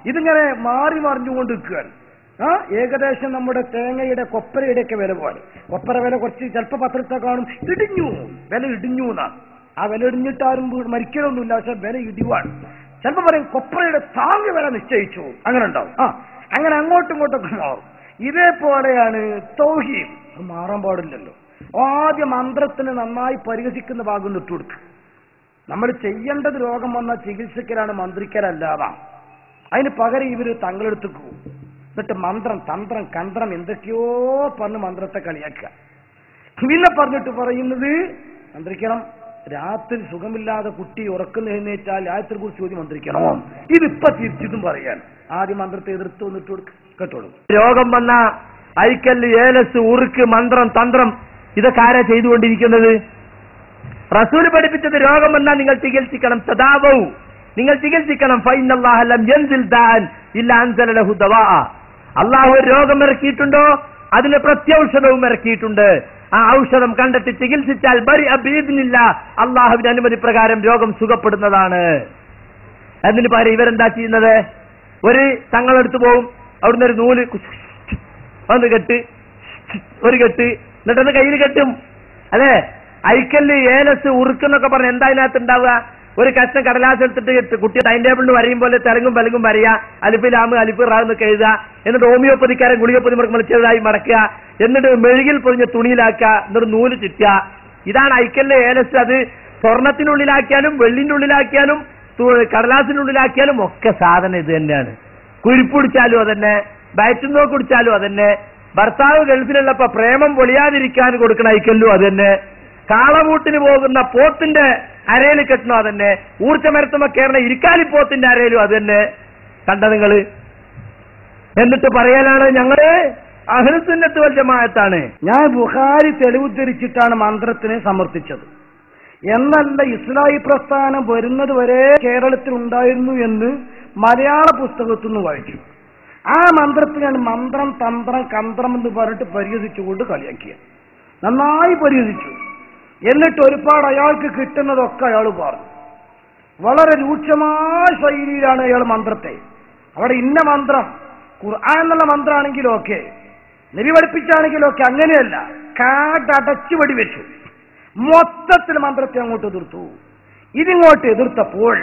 ഇതിങ്ങനെ മാറി മറിഞ്ഞുകൊണ്ട് നിൽക്കുകയാണ്. ഏകദേശം നമ്മുടെ തേങ്ങയുടെ കൊപ്പരയുടെ ഒക്കെ വില പോലെ. കൊപ്പര വില കുറച്ച് ചിലപ്പോൾ പത്രത്തെ കാണും ഇടിഞ്ഞു, വില ഇടിഞ്ഞു എന്നാണ്. ആ വില ഇടിഞ്ഞിട്ടാരും മരിക്കലൊന്നുമില്ല, പക്ഷെ വില ഇടിവാണ്. ചിലപ്പോൾ പറയും കൊപ്പരയുടെ താങ്ങ് വില നിശ്ചയിച്ചു, അങ്ങനെ ഉണ്ടാവും. അങ്ങനെ അങ്ങോട്ടും ഇങ്ങോട്ടൊക്കെ മാറും. ഇതേപോലെയാണ് തൗഹീദ്. അത് മാറാൻ പാടില്ലല്ലോ. ആദ്യം മന്ത്രത്തിന് നന്നായി പരിഹസിക്കുന്ന ഭാഗം ഇട്ടുകൊടുക്കുക. നമ്മൾ ചെയ്യേണ്ടത് രോഗം വന്നാൽ ചികിത്സിക്കലാണ്, മന്ത്രിക്കലല്ലാതാ. അതിന് പകരം ഇവര് തങ്ങളെടുത്തേക്ക് പോകും. എന്നിട്ട് മന്ത്രം തന്ത്രം കന്ത്രം എന്തൊക്കെയോ പറഞ്ഞ് മന്ത്രത്തെ കളിയാക്കുക. പിന്നെ പറഞ്ഞിട്ട് പറയുന്നത് മന്ത്രിക്കണം, രാത്രി സുഖമില്ലാതെ കുട്ടി ഉറക്കുന്ന എഴുന്നേറ്റാൽ ആയത്തിനെ കുറിച്ച് ചോദ്യം മന്ത്രിക്കണോ. ഇതിപ്പോ തിരിച്ചിതും പറയാൻ ആദ്യം മന്ത്രത്തെ എതിർത്ത് വന്നിട്ട് കേട്ടോളൂ. രോഗം വന്ന ഐക്കല്ല്, ഏലസ്, ഉറുക്ക്, മന്ത്രം, തന്ത്രം ഇതൊക്കെ ആരാ ചെയ്തുകൊണ്ടിരിക്കുന്നത്? റസൂല് പഠിപ്പിച്ചത് രോഗം വന്നാൽ നിങ്ങൾ ചികിത്സിക്കണം. തദാവൗ, നിങ്ങൾ ചികിത്സിക്കണം. ഫഇന്നല്ലാഹ ലം യൻസിൽ ദാൻ ഇല്ല അൻസല ലഹു ദവാ. അള്ളാഹു ഒരു രോഗം ഇറക്കിയിട്ടുണ്ടോ അതിന് പ്രത്യൗഷധവും ഇറക്കിയിട്ടുണ്ട്. ആ ഔഷധം കണ്ടിട്ട് ചികിത്സിച്ചാൽ ബരി അബീദിനില്ല, അള്ളാഹുവിന്റെ അനുമതി പ്രകാരം രോഗം സുഖപ്പെടുന്നതാണ്. അതിന് പകരം ഇവരെന്താ ചെയ്യുന്നത്? ഒരു തങ്ങളെടുത്ത് പോകും, അവിടുന്ന് ഒരു നൂല് ഒന്ന് കെട്ട്, ഒരു കെട്ട്, എന്നിട്ടൊന്ന് കയ്യിൽ കെട്ടും. അതെ, ഐക്കല്ല്, ഏലസ്, ഉറുക്കെന്നൊക്കെ പറഞ്ഞ് എന്താ അതിനകത്ത് ഉണ്ടാവുക? ഒരു കഷ്ണം കടലാസ് എടുത്തിട്ട് കുട്ടി ടൈം ടേബിളിന് വരയും പോലെ തെലങ്കും പലങ്കും വരയുക, അലിഫ് ലാമ് അലിഫ് റാ എന്നൊക്കെ എഴുതുക. എന്നിട്ട് ഹോമിയോപ്പതിക്കാരൻ ഗുളികപ്പൊതി മറിച്ചതായി മടക്കുക, എന്നിട്ട് മെഴുകിൽ പൊതിഞ്ഞ തുണിയിലാക്കുക, എന്നിട്ട് നൂല് ചുറ്റുക. ഇതാണ് ഐക്കല്ല്, ഏലസ്. അത് സ്വർണത്തിനുള്ളിലാക്കിയാലും വെള്ളിന്റെ ഉള്ളിലാക്കിയാലും കടലാസിനുള്ളിലാക്കിയാലും ഒക്കെ സാധനം ഇത് തന്നെയാണ്. കുഴിപ്പിടിച്ചാലും അതന്നെ, ബയറ്റുന്നോ കുടിച്ചാലും അതന്നെ, ഭർത്താവ് ഗൾഫിലുള്ളപ്പോ പ്രേമം പൊളിയാതിരിക്കാൻ കൊടുക്കണ ഐക്കല്ലും അതന്നെ, കാളവൂട്ടിന് പോകുന്ന പോത്തിന്റെ അരയിൽ കെട്ടണോ അതന്നെ, ഊർജ്ജമരത്തുമ്പോ കയറുന്ന ഇരിക്കാലിപ്പോത്തിന്റെ അരയിലും അത് തന്നെ. കണ്ട നിങ്ങള്? എന്നിട്ട് പറയലാണ് ഞങ്ങള് അഹ്ലുസുന്നത്ത് വൽ ജമാഅത്താണ്. ഞാൻ ബുഖാരി തെളിവുദ്ധരിച്ചിട്ടാണ് മന്ത്രത്തിനെ സമർത്ഥിച്ചത് എന്നല്ല, ഇസ്ലാഹി പ്രസ്ഥാനം വരുന്നത് വരെ കേരളത്തിൽ ഉണ്ടായിരുന്നു എന്ന് മലയാള പുസ്തകത്തിൽ നിന്ന് വായിച്ചു. ആ മന്ത്രത്തിനാണ് മന്ത്രം തന്ത്രം കന്ത്രം എന്ന് പറഞ്ഞിട്ട് പരിഹസിച്ചുകൊണ്ട് കളിയാക്കിയ. നന്നായി പരിഹസിച്ചു. എന്നിട്ട് ഒരുപാട് അയാൾക്ക് കിട്ടുന്നതൊക്കെ അയാൾ പറഞ്ഞു. വളരെ രൂക്ഷമായ ശൈലിയിലാണ് അയാൾ മന്ത്രത്തെ. അവിടെ ഇന്ന മന്ത്രം ഖുർആൻ എന്നുള്ള മന്ത്രമാണെങ്കിലും ഒക്കെ, നബി പഠിപ്പിച്ചാണെങ്കിലും ഒക്കെ, അങ്ങനെയല്ല. കാടടച്ചു വെടിവെച്ചു. മൊത്തത്തിൽ മന്ത്രത്തെ അങ്ങോട്ട് എതിർത്തു. ഇതിങ്ങോട്ട് എതിർത്തപ്പോൾ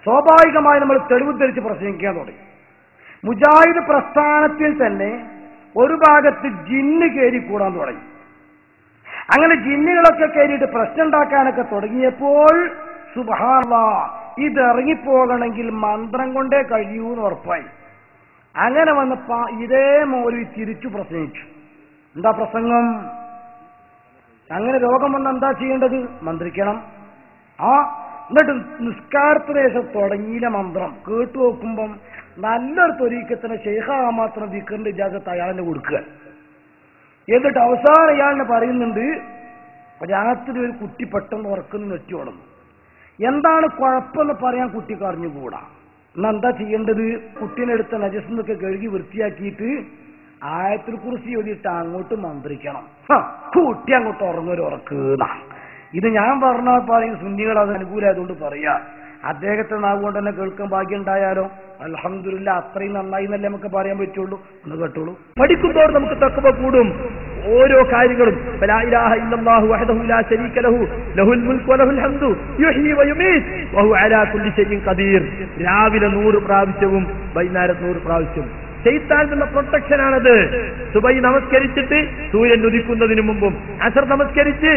സ്വാഭാവികമായി നമ്മൾ തെളിവുദ്ധരിച്ച് പ്രസംഗിക്കാൻ തുടങ്ങി. മുജാഹിദ് പ്രസ്ഥാനത്തിൽ തന്നെ ഒരു ഭാഗത്ത് ജിന്ന് കയറിക്കൂടാൻ തുടങ്ങി. അങ്ങനെ ജിന്നുകളൊക്കെ കയറിയിട്ട് പ്രശ്നം ഉണ്ടാക്കാനൊക്കെ തുടങ്ങിയപ്പോൾ സുബ്ഹാനല്ലാഹ്, ഇത് ഇറങ്ങിപ്പോകണമെങ്കിൽ മന്ത്രം കൊണ്ടേ കഴിയൂ എന്ന് ഉറപ്പായി. അങ്ങനെ വന്നപ്പോ ഇതേ മൗലവി തിരിച്ചു പ്രസംഗിച്ചു. എന്താ പ്രസംഗം? അങ്ങനെ രോഗം വന്ന എന്താ ചെയ്യേണ്ടത്? മന്ത്രിക്കണം. എന്നിട്ട് നിസ്കാരത്തിന് ശേഷം തുടങ്ങിയില്ല മന്ത്രം. കേട്ടു നോക്കുമ്പം നല്ലൊരു തൊരീക്കത്തിന് ശൈഖ മാത്രം ദിക്റിന്റെ ഇജാസത്ത് അയാളിനെ കൊടുക്കുക. എന്നിട്ട് അവസാനം അയാളിനെ പറയുന്നുണ്ട്, രാത്രി ഒരു കുട്ടി പെട്ടെന്ന് ഉറക്കുന്ന നെറ്റിയോടും. എന്താണ് കുഴപ്പമെന്ന് പറയാൻ കുട്ടിക്ക് അറിഞ്ഞുകൂടാ. എന്താ ചെയ്യേണ്ടത്? കുട്ടീനെടുത്ത നജസ്ന്നൊക്കെ കഴുകി വൃത്തിയാക്കിയിട്ട് ആയത്തിൽ കുറിച്ച് എഴുതിയിട്ട് അങ്ങോട്ട് മന്ത്രിക്കണം. കുട്ടി അങ്ങോട്ട് ഉറങ്ങൊരു ഉറക്കുന്ന. ഇത് ഞാൻ പറഞ്ഞാൽ പറയും സുന്നികൾ അത് അനുകൂലമായതുകൊണ്ട് പറയാ. അദ്ദേഹത്തെ നാവുകൊണ്ട് തന്നെ കേൾക്കാൻ ഭാഗ്യം ഉണ്ടായാലോ അൽഹംദുലില്ലാ, അത്രയും നന്നായി എന്നല്ലേ നമുക്ക് പറയാൻ പറ്റുള്ളൂ. ഒന്ന് കേട്ടോളൂ. പഠിക്കുമ്പോൾ നമുക്ക് തഖ്വ കൂടും. ഓരോ കാര്യങ്ങളും ലാ ഇലാഹ ഇല്ലല്ലാഹു വഹ്ദഹു ലാ ശരീക ലഹു ലഹുൽ മുൽക്കു വലഹുൽ ഹംദു യുഹ്യി വയുമീത് വഹു അലാ കുല്ലി ഷൈഇൻ ഖദീർ. രാവിലെ 100 പ്രാവശ്യവും വൈകുന്നേരം 100 പ്രാവശ്യവും. ശൈത്താനുള്ള പ്രൊട്ടക്ഷൻ ആണത്. സുബൈ നമസ്കരിച്ചിട്ട് സൂര്യൻ ഉദിക്കുന്നതിന് മുമ്പും, അസർ നമസ്കരിച്ച്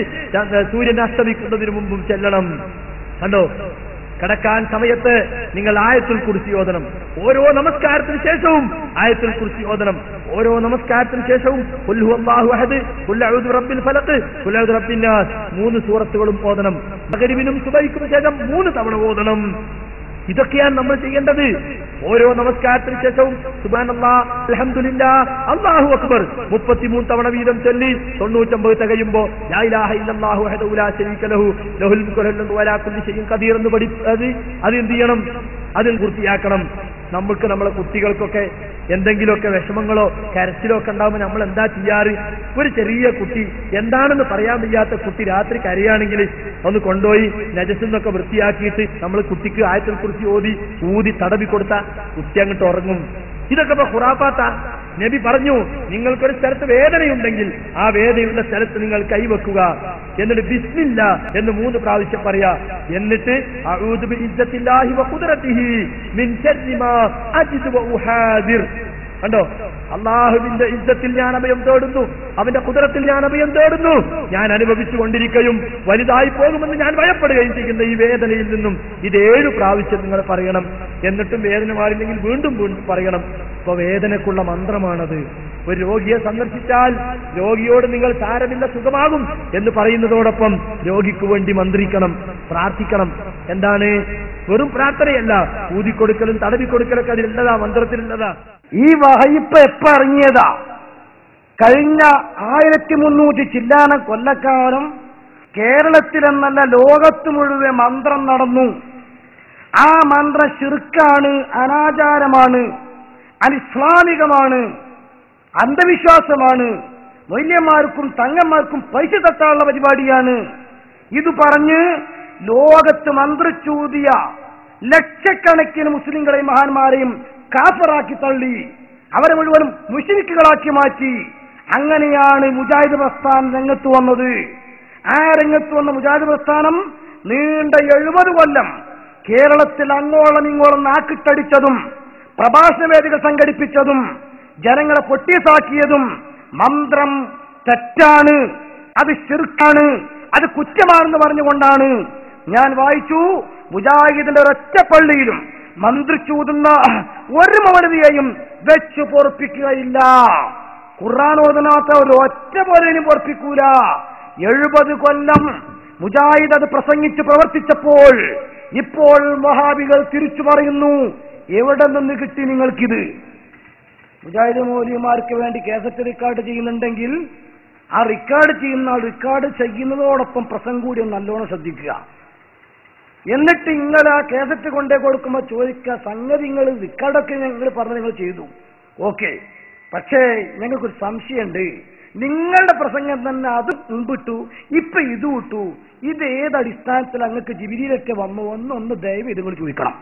സൂര്യൻ അസ്തമിക്കുന്നതിന് മുമ്പും ചെല്ലണം. കണ്ടോ? കിടക്കാൻ സമയത്ത് നിങ്ങൾ ആയത്തുൽ കുർസി ഓതണം. ഓരോ നമസ്കാരത്തിന് ശേഷവും ആയത്തുൽ കുർസി ഓതണം. ഓരോ നമസ്കാരത്തിന് ശേഷവും ഖുൽ ഹുവല്ലാഹു അഹദ്, ഖുൽ അഊദു ബിറബ്ബിൽ ഫലഖ്, ഖുൽ അഊദു ബിറബ്ബിൻ നാസ് 3 സൂറത്തുകളും ഓതണം. മഗ്രിബിനും സുബൈക്കും ശേഷം 3 തവണ ഓതണം. ഇതൊക്കെയാണ് നമ്മൾ ചെയ്യേണ്ടത്. ഓരോ നമസ്കാരത്തിന് ശേഷവും സുബ്ഹാനല്ലാഹ്, അൽഹംദുലില്ലാഹ്, അല്ലാഹു അക്ബർ 33 തവണ വീതം ചൊല്ലി 99 തികയുമ്പോൾ ലാ ഇലാഹ ഇല്ലല്ലാഹു വഹ്ദഹു ലാ ശരീക ലഹു ലഹുൽ മുൽക്കു വലാ കുല്ലി ഷൈഇൻ ഖദീർ എന്ന് അത് എന്ത് ചെയ്യണം? അതിൽ പൂർത്തിയാക്കണം. നമ്മൾക്ക് നമ്മളെ കുട്ടികൾക്കൊക്കെ എന്തെങ്കിലുമൊക്കെ വിഷമങ്ങളോ കരച്ചിലോ ഒക്കെ ഉണ്ടാകുമ്പോൾ നമ്മൾ എന്താ ചെയ്യാറ്? ഒരു ചെറിയ കുട്ടി, എന്താണെന്ന് പറയാൻ വയ്യാത്ത കുട്ടി രാത്രി കരയാണെങ്കിൽ ഒന്ന് കൊണ്ടുപോയി നജസിന്നൊക്കെ വൃത്തിയാക്കിയിട്ട് നമ്മൾ കുട്ടിക്ക് ആയത്തിൽ കുറിച്ച് ഊതി തടവി കൊടുത്ത കുട്ടി അങ്ങോട്ട് ഉറങ്ങും. ഇതൊക്കെ ഇപ്പൊ ഖുറാഫാത്താ. നബി പറഞ്ഞു, നിങ്ങൾക്കൊരു സ്ഥലത്ത് വേദനയുണ്ടെങ്കിൽ ആ വേദനയുള്ള സ്ഥലത്ത് നിങ്ങൾ കൈവെക്കുക, എന്നിട്ട് ബിസ്മില്ല എന്ന് 3 പ്രാവശ്യം പറയാ. എന്നിട്ട് അഊദു ബിഇസ്സത്തില്ലാഹി വഖുദ്റതിഹി മിൻ ശർരി മാ അജിദു വഉഹാദിർ. കണ്ടോ, അള്ളാഹുവിന്റെ ഇസ്സത്തിൽ ഞാൻ അഭയം തേടുന്നു, അവന്റെ ഖുദ്റത്തിൽ ഞാൻ അഭയം തേടുന്നു, ഞാൻ അനുഭവിച്ചു കൊണ്ടിരിക്കുകയും വലുതായി പോകുമെന്ന് ഞാൻ ഭയപ്പെടുകയും ചെയ്യുന്ന ഈ വേദനയിൽ നിന്നും ഇത് 7 പ്രാവശ്യം നിങ്ങൾ പറയണം. എന്നിട്ടും വേദന മാറില്ലെങ്കിൽ വീണ്ടും വീണ്ടും പറയണം. ഇപ്പൊ വേദനക്കുള്ള മന്ത്രമാണത്. ഒരു രോഗിയെ സന്ദർശിച്ചാൽ രോഗിയോട് നിങ്ങൾ സാരമില്ല, സുഖമാകും എന്ന് പറയുന്നതോടൊപ്പം രോഗിക്ക് വേണ്ടി മന്ത്രിക്കണം, പ്രാർത്ഥിക്കണം. എന്താണ്? വെറും പ്രാർത്ഥനയല്ല, ഊതിക്കൊടുക്കലും തടവിക്കൊടുക്കലൊക്കെ അതിലുള്ളതാ, മന്ത്രത്തിലുള്ളതാ. ഈ വഹയിപ്പ് എപ്പ ഇറങ്ങിയതാ? കഴിഞ്ഞ 1300 ചില്ലാന കൊല്ലക്കാലം കേരളത്തിലെന്നല്ല ലോകത്ത് മുഴുവൻ മന്ത്രം നടന്നു. ആ മന്ത്രം ശിർക്കാണ്, അനാചാരമാണ്, അനിസ്ലാമികമാണ്, അന്ധവിശ്വാസമാണ്, മൊയ്യന്മാർക്കും തങ്ങന്മാർക്കും പൈസ തട്ടാനുള്ള പരിപാടിയാണ്. ഇത് പറഞ്ഞ് ലോകത്ത് മന്ത്രിച്ചൂതിയ ലക്ഷക്കണക്കിന് മുസ്ലിങ്ങളെയും മഹാന്മാരെയും കാഫറാക്കി തള്ളി, അവരെ മുഴുവനും മുശ്രിക്കുകളാക്കി മാറ്റി. അങ്ങനെയാണ് മുജാഹിദ് പ്രസ്ഥാനം രംഗത്ത് വന്നത്. ആ രംഗത്ത് വന്ന മുജാഹിദ് പ്രസ്ഥാനം നീണ്ട 70 കൊല്ലം കേരളത്തിൽ അങ്ങോളം ഇങ്ങോളം നാക്കിട്ടടിച്ചതും പ്രഭാഷണ വേദികൾ സംഘടിപ്പിച്ചതും ജനങ്ങളെ പൊട്ടീസാക്കിയതും മന്ത്രം തെറ്റാണ്, അത് ശിർക്കാണ്, അത് കുറ്റമാണെന്ന് പറഞ്ഞുകൊണ്ടാണ്. ഞാൻ വായിച്ചു, മുജാഹിദിന്റെ ഒരൊറ്റ പള്ളിയിലും മന്ത്രിച്ചൂതുന്ന ഒരു മൗലവിയെയും വെച്ച് പൊറപ്പിക്കുകയില്ല. ഖുർആൻ ഓതുന്നാത്ത ഒരു ഒറ്റ പോലെയും പൊറപ്പിക്കൂല. 70 കൊല്ലം മുജാഹിദ് അത് പ്രസംഗിച്ച് പ്രവർത്തിച്ചപ്പോൾ ഇപ്പോൾ വഹാബികൾ തിരിച്ചു പറയുന്നു, എവിടെ നിന്ന് കിട്ടി നിങ്ങൾക്കിത്? മുജാഹിദ് മൗലവിമാർക്ക് വേണ്ടി കേസറ്റ് റെക്കോർഡ് ചെയ്യുന്നുണ്ടെങ്കിൽ ആ റെക്കോർഡ് ചെയ്യുന്നതോടൊപ്പം പ്രസംഗം കൂടി നല്ലോണം ശ്രദ്ധിക്കുക. എന്നിട്ട് ഇങ്ങനെ ആ കേസറ്റ് കൊണ്ടേ കൊടുക്കുമ്പോൾ ചോദിക്കുക, സംഗതി നിങ്ങൾ റെക്കോർഡൊക്കെ ഞങ്ങൾ പറഞ്ഞ് നിങ്ങൾ ചെയ്തു, ഓക്കെ, പക്ഷേ ഞങ്ങൾക്കൊരു സംശയമുണ്ട്, നിങ്ങളുടെ പ്രസംഗം തന്നെ അത് മുമ്പിട്ടു, ഇപ്പൊ ഇത് വിട്ടു, ഇത് ഏത് അടിസ്ഥാനത്തിൽ അങ്ങക്ക് ജിബിരിയിലൊക്കെ വന്നു ഒന്ന് ദയവ് ഇത് നിങ്ങൾ ചോദിക്കണം.